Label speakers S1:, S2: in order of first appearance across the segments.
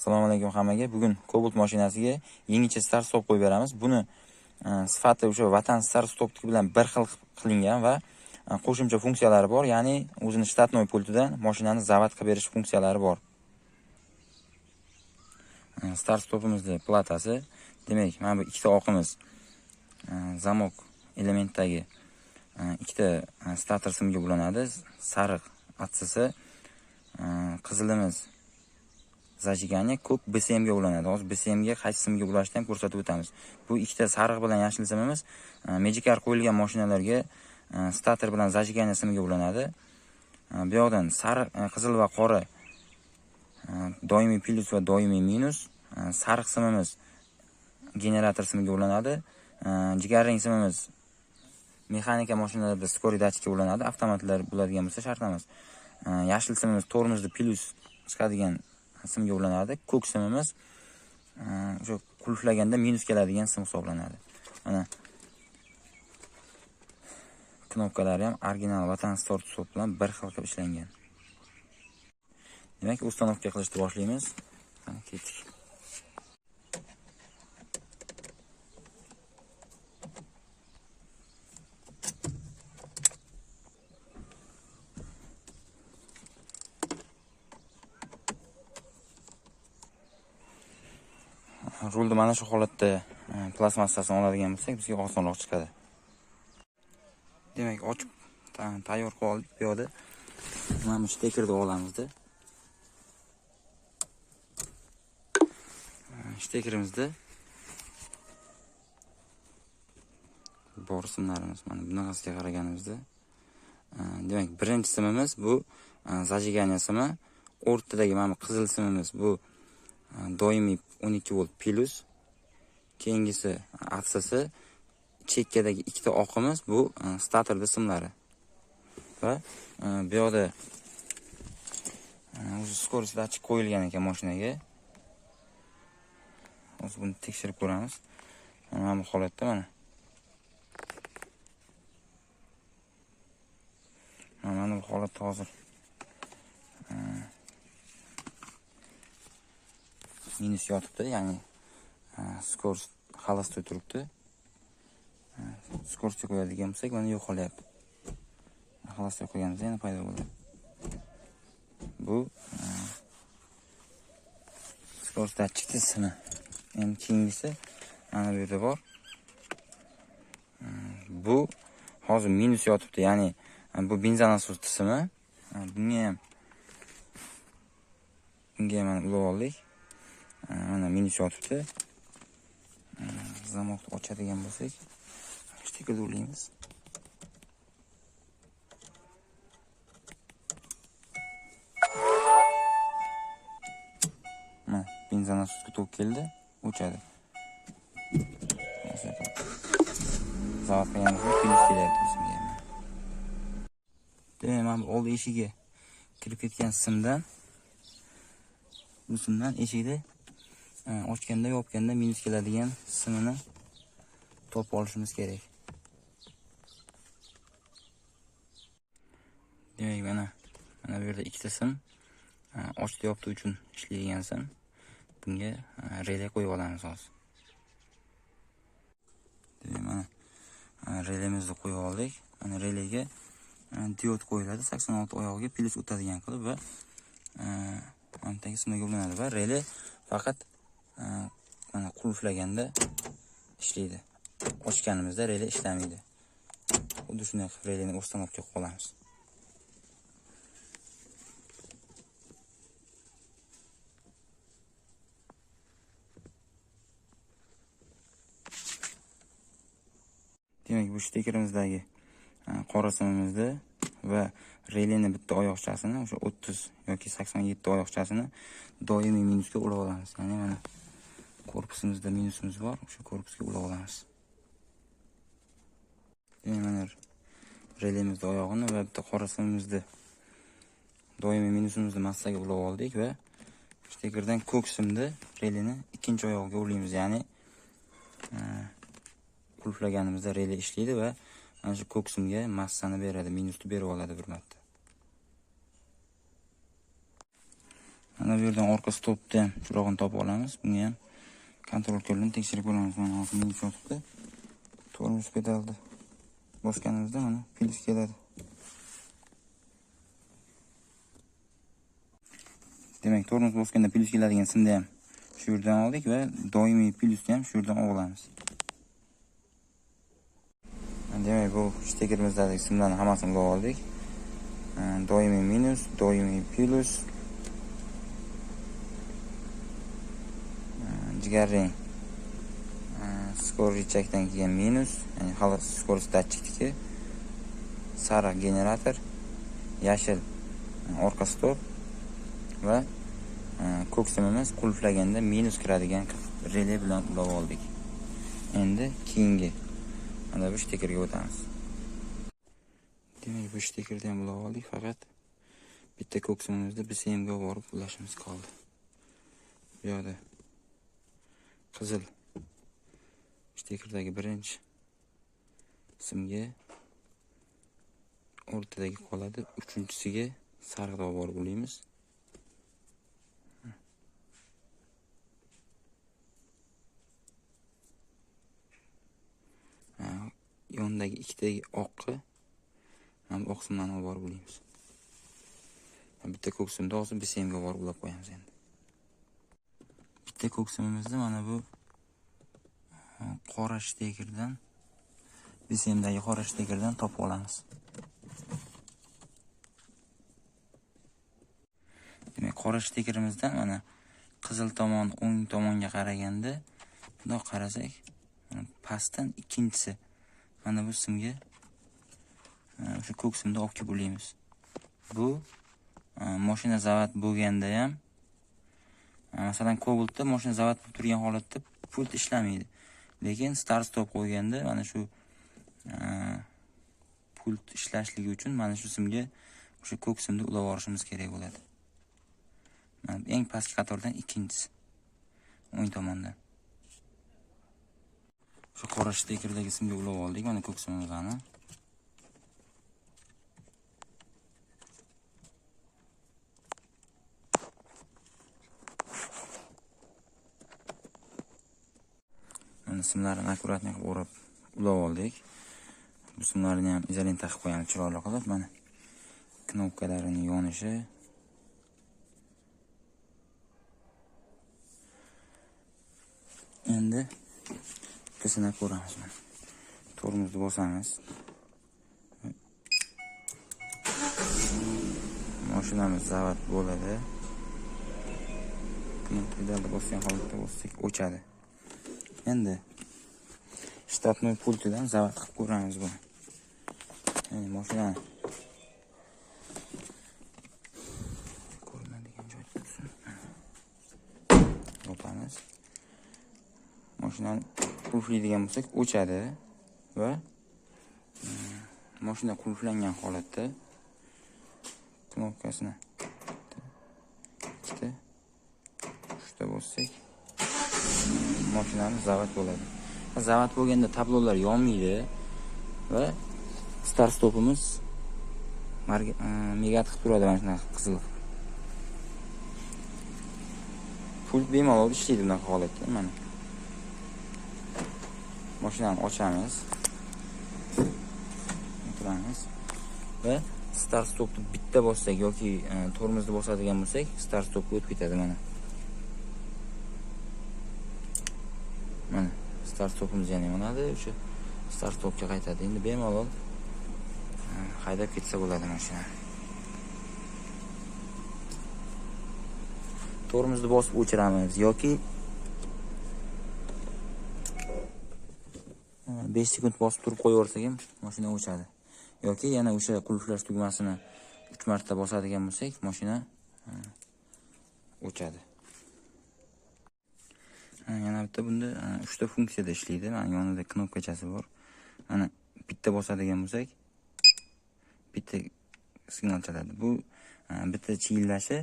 S1: Assalomu alaykum hammaga. Bugun Cobalt mashinasiga yangicha start stop qo'yib beramiz. Buni sifati o'sha vatan start stopniki bilan bir xil qilingan va qo'shimcha funksiyalari bor. Ya'ni o'zini shtatnoy pultidan mashinani zavod qilib berish funksiyalari bor. Start stopimizning platasi, demak, mana bu ikkita oqimiz zamok elementdagi ikkita starter simga bo'linadi. Sariq atsisi, qizilimiz zajigani, ko'k BCM ga bo'linadi. Hozir BCM ga qaysi simga bo'lashini ham ko'rsatib o'tamiz. Bu ikkita sariq bilan yashil simimiz Magicar qo'yilgan mashinalarga starter bilan zajigani simga bo'linadi. Bu yoqdan sariq, qizil va qora doimiy plus va doimiy minus. Sariq simimiz generator simiga bo'linadi. Jigarrang simimiz mexanika mashinalarida skoriy datchikka bo'linadi. Avtomatlar bo'ladigan bo'lsa shart emas. Yashil simimiz tormozda plus chiqadigan simga bo'linadi. Ko'k simimiz o'sha qulflaganda minus keladigan sim hisoblanadi. Mana knopkalari ham original vatan start stop bilan bir xil qilib ishlangan. Demak, ustanovka qilishni boshlaymiz. Mana ketdik. Rulni mana shu holatda plastmassasini oladigan bo'lsak, bizga osonroq chiqadi. Demak, ochib tayyor qilib oldik. Bu yerda mana shu stekerni olamizda. Stekerimizda bor simlarimiz mana bunaqasiga qaraganimizda, demak, birinchi simimiz bu zajigani simi, o'rtadagi mana qizil simimiz bu doimiy 12 volt plus, keyingisi atsisi, chekkadagi ikkita oqimiz bu starter simlari. Va bu yerda o'zi skorost datchik qo'yilgan ekan mashinaga. Hozir buni tekshirib ko'ramiz. Mana bu holatda mana bu holatda hozir minus yotibdi, ya'ni skorost xalosda turibdi. Skorostga qo'yadigan bo'lsak, mana yo'qolyapti. Xalosga qo'yganimizda yana paydo bo'ladi. Bu skorost datchikning simi. Endi keyingisi mana bu yerda bor. Bu hozir minus yotibdi, ya'ni bu benzin nasos simi. Bunga mana ulab oldik. Mana minus yotibdi. Zamokni ochadigan bo'lsak, stekerni ulaymiz. Mana benzin nasosga tok keldi, o'chadi. Zavod qilganimizda plus kelyapti bizga. Demak, mana bu old eshigiga kirib ketgan simdan, bu simdan eshikda ochganda, yopganda minus keladigan simini topib olishimiz kerak. Demak, mana bu yerda ikkita sim ochdi yopdi uchun ishlaydigan sim. Bunga relay qo'yib olamiz hozir. Demak, mana relayimizni qo'yib oldik. Mana relayga diod qo'yiladi, 86 oyog'iga plus o'tadigan qilib va mana tagi simga bo'linadi va relay faqat mana qulflaganda ishlaydi. Ochganimizda relay ishlamaydi. Xuddi shunday qilib relayni ustanovka qilib olamiz. Demak, bu stekerimizdagi qora simimizni va relayning bitta oyoqchasini, o'sha 30 yoki 87 oyoqchasini doimiy minusga ulab olamiz. Ya'ni mana korpusimizda minusimiz bor, o'sha korpusga ulab olamiz. Demak, mana relayimizning oyog'ini va bitta qora simimizni doimiy minusimizni massaga ulab oldik va stekerdan ko'k simni relayni ikkinchi oyog'iga ulaymiz. Ya'ni qulflaganimizda relay ishlaydi va mana shu ko'k simga massani beradi, minusni berib oladi bir marta. Mana bu yerdan orqa stopni ham chirog'ini topib olamiz. Bunga ham kontrol ko'rlarni tekshirib ko'ramiz. Mana hozir minus yotibdi. Tormoz pedalni bosganimizda mana plus keladi. Demak, tormoz bosganda plus keladigan simni ham shu yerdan oldik va doimiy plusni ham shu yerdan olamiz. Demak, bu stekerimizdagi simlarni hammasini olib oldik. Doimiy minus, doimiy plus, jigarrang skorichakdan kelgan minus, ya'ni hali skorich datchikniki, sariq generator, yashil orqa stop va ko'k simimiz qulflaganda minus kiradigan relay bilan ulab oldik. Endi keyingi mana bu stekerga o'tamiz. Demak, bu stekerni ham ulab oldik, faqat bitta ko'k simimizni BCMga borib ulashimiz qoldi. Bu yerda qizil stekerdagi birinchi simga o'rtadagi qoladi, uchinchisiga sariqda borib ulaymiz. Yondagi ikkitagi oqqa ham oq simlarni olib borib ulaymiz. Bitta ko'k simni hozir BCMga borib ulab qo'yamiz endi. Bitta ko'k simimizni mana bu qora stekerdan, BCMdagi qora stekerdan topib olamiz. Demak, qora stekerimizdan mana qizil tomon, o'ng tomonga qaraganda bundoq qarasak, pastdan ikkinchisi mana bu simga o'sha ko'k simni olib kelib ulaymiz. Bu mashina zavod bo'lganda ham, masalan, Cobaltda mashina zavod bo'lib turgan holatda pult ishlamaydi. Lekin start stop qo'yganda mana shu pult ishlashligi uchun mana shu simga o'sha ko'k simni ulab olishimiz kerak bo'ladi. Mana eng pastki qatordan ikkinchisi o'ng tomondan. Shu qora stekerdagi simga ulab oldik, mana ko'k simimizni. Mana simlarni akkuratni qilib o'rab ulab oldik. Bu simlarni ham izolent taqib qo'yamiz chiroyli qilib. Mana knopkalarining yonishi. Endi sinab ko'ramiz. Mana tormozni bosamiz. Mashinamiz zavod bo'ladi. Pedalni bosgan holatda bossak o'chadi. Endi shtatnoy pultidan zavod qilib ko'ramiz buni. Endi mashinani ko'rinadigan joyda tursin. Yopamiz. Mashinani qulflaydigan bo'lsak o'chadi va mashina qulflangan holatda knopkasini ikkita uchta bossak mashinamiz zavod bo'ladi. Zavod bo'lganda tablolar yonmaydi va start stopimiz megat qilib turadi, mana shunaqa qizil. Pult bemalol ishlaydi bunaqa holatda. Mana mashinani ochamiz. O'tiramiz va start stopni bitta bossak yoki tormozni bosadigan bo'lsak, start stopga o'tib ketadi mana. Mana start stopimiz yana yonadi, o'sha start stopga qaytadi. Endi bemalol haydab ketsa bo'ladi mashina. Tormozni bosib o'chiramiz yoki 5 sekund bosib turib qo'yaversak ham mashina o'chadi. Yoki yana o'sha qulflash tugmasini 3 marta bosadigan bo'lsak, mashina o'chadi. Yana bitta bunda 3 ta funksiyada ishlaydi. Mana yonida knopkachasi bor. Mana bitta bosadigan bo'lsak, bitta signal chaladi. Bu bitta chiyillashi,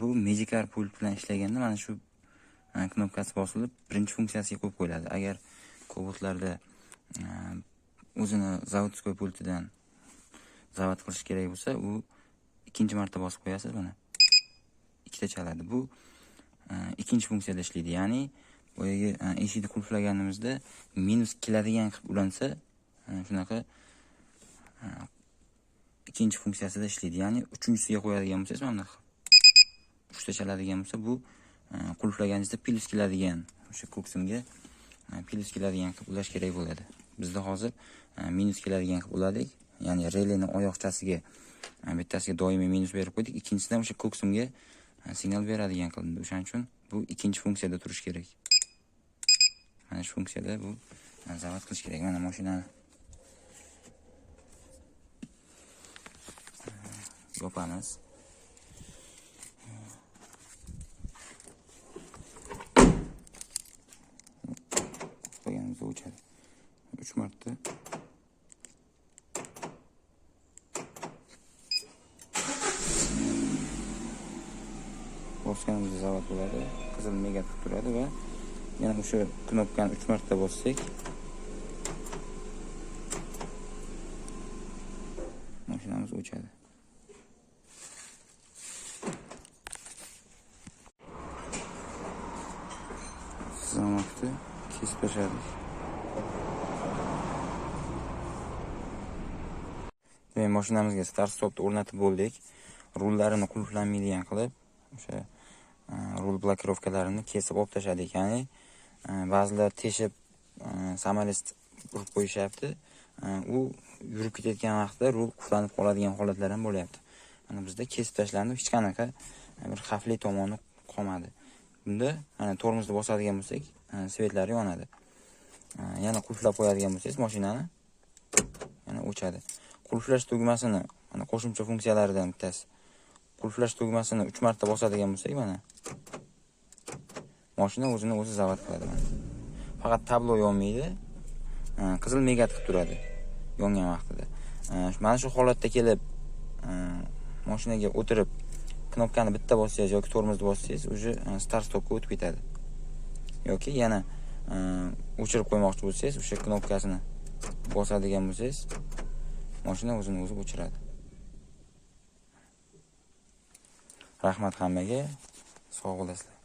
S1: bu Magikarp pult bilan ishlaganda mana shu knopkasi bosilib, birinchi funksiyasiga qo'yib qo'yiladi. Agar Cobaltlarda o'zini zavodskoy pultidan zavod qilish kerak bo'lsa, u ikkinchi marta bosib qo'yasiz, mana ikkita chaladi. Bu ikkinchi funksiyada ishlaydi. Ya'ni boyagi eshikni qulflaganimizda minus keladigan qilib ulansa, shunaqa ikkinchi funksiyasida ishlaydi. Ya'ni uchinchisiga qo'yadigan bo'lsangiz mana bunaqa 3 ta chaladigan bo'lsa, bu qulflaganingizda plus keladigan, o'sha ko'ksimga plus keladigan qilib ulash kerak bo'ladi. Bizda hozir minus keladigan qilib uladik. Ya'ni releni oyoqchasiga bittasiga doimiy minus berib qo'ydik, ikkinchisidan o'sha ko'ksimga signal beradigan qilindi. O'shaning uchun bu ikkinchi funksiyada turish kerak. Mana shu funksiyada bu zavod qilish kerak. Mana mashinani yopamiz. Qo'yganimizda o'chadi. 3 marta bosganimizda zavod bo'ladi. Qizil mega turib turadi va yana o'sha knopkani 3 marta bossak, mashinamiz o'chadi. Zamokni kesib tashladik. Demak, mashinamizga start stopni o'rnatib bo'ldik. Rullarini qulflanmaydigan qilib, o'sha rul blokirovkalarini kesib olib tashladik. Ya'ni ba'zilar teshib samolyot urib qo'yishyapti. U yurib ketayotgan vaqtda rul qulflanib qoladigan holatlar ham bo'lyapti. Mana bizda kesib tashlandi, hech qanaqa bir xavfli tomoni qolmadi. Bunda mana tormozni bosadigan bo'lsak, svetlari yonadi. Yana qulflab qo'yadigan bo'lsangiz, mashinani yana o'chadi. Qulflash tugmasini, mana qo'shimcha funksiyalaridan bittasi. Qulflash tugmasini 3 marta bosadigan bo'lsak, mana mashina o'zini o'zi zavod qiladi. Faqat tablo yonmaydi, qizil megat qilib turadi yongan vaqtida. Mana shu holatda kelib mashinaga o'tirib knopkani bitta bossangiz yoki tormozni bossangiz, o'sha start stopga o'tib ketadi. Yoki yana o'chirib qo'ymoqchi bo'lsangiz, o'sha knopkasini bosadigan bo'lsangiz, mashina o'zini o'zi o'chiradi. Rahmat hammaga, sog' bo'lasizlar.